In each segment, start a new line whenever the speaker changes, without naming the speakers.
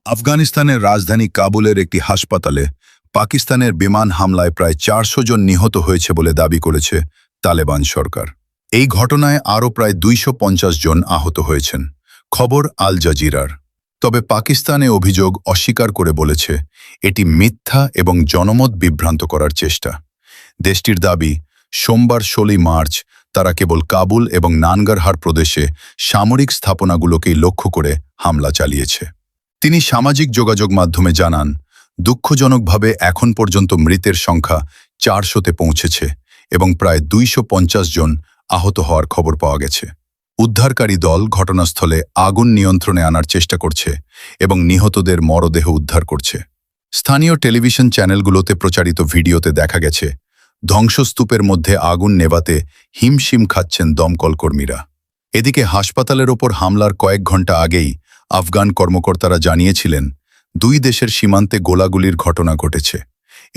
আফগানিস্তানের রাজধানী কাবুলের একটি হাসপাতালে পাকিস্তানের বিমান হামলায় প্রায় 400 জন নিহত হয়েছে বলে দাবি করেছে তালেবান সরকার। এই ঘটনায় আরও প্রায় 250 জন আহত হয়েছেন, খবর আল জাজিরার। তবে পাকিস্তানে অভিযোগ অস্বীকার করে বলেছে এটি মিথ্যা এবং জনমত বিভ্রান্ত করার চেষ্টা। দেশটির দাবি, সোমবার 16 মার্চ তারা কেবল কাবুল এবং নানগারহার প্রদেশে সামরিক স্থাপনাগুলোকেই লক্ষ্য করে হামলা চালিয়েছে। তিনি সামাজিক যোগাযোগ মাধ্যমে জানান, দুঃখজনকভাবে এখন পর্যন্ত মৃতের সংখ্যা 400-তে পৌঁছেছে এবং প্রায় 250 জন আহত হওয়ার খবর পাওয়া গেছে। উদ্ধারকারী দল ঘটনাস্থলে আগুন নিয়ন্ত্রণে আনার চেষ্টা করছে এবং নিহতদের মরদেহ উদ্ধার করছে। স্থানীয় টেলিভিশন চ্যানেলগুলোতে প্রচারিত ভিডিওতে দেখা গেছে ধ্বংসস্তূপের মধ্যে আগুন নেভাতে হিমশিম খাচ্ছেন দমকল কর্মীরা। এদিকে হাসপাতালের ওপর হামলার কয়েক ঘণ্টা আগেই আফগান কর্মকর্তারা জানিয়েছিলেন 2 দেশের সীমান্তে গোলাগুলির ঘটনা ঘটেছে।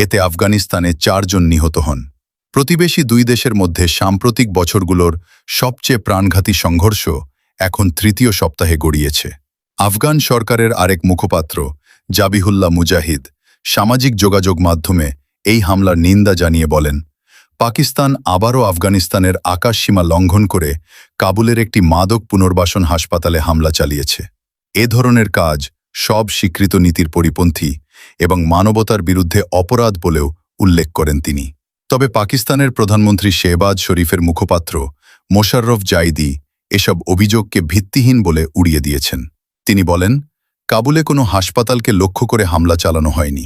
এতে আফগানিস্তানে 4 জন নিহত হন। প্রতিবেশী 2 দেশের মধ্যে সাম্প্রতিক বছরগুলোর সবচেয়ে প্রাণঘাতী সংঘর্ষ এখন 3য় সপ্তাহে গড়িয়েছে। আফগান সরকারের আরেক মুখপাত্র জাবিহুল্লাহ মুজাহিদ সামাজিক যোগাযোগ মাধ্যমে এই হামলার নিন্দা জানিয়ে বলেন, পাকিস্তান আবারও আফগানিস্তানের আকাশসীমা লঙ্ঘন করে কাবুলের একটি মাদক পুনর্বাসন হাসপাতালে হামলা চালিয়েছে। এ ধরনের কাজ সব স্বীকৃত নীতির পরিপন্থী এবং মানবতার বিরুদ্ধে অপরাধ বলেও উল্লেখ করেন তিনি। তবে পাকিস্তানের প্রধানমন্ত্রী শেহবাজ শরীফের মুখপাত্র মোশাররফ জাইদি এসব অভিযোগকে ভিত্তিহীন বলে উড়িয়ে দিয়েছেন। তিনি বলেন, কাবুলে কোনো হাসপাতালকে লক্ষ্য করে হামলা চালানো হয়নি।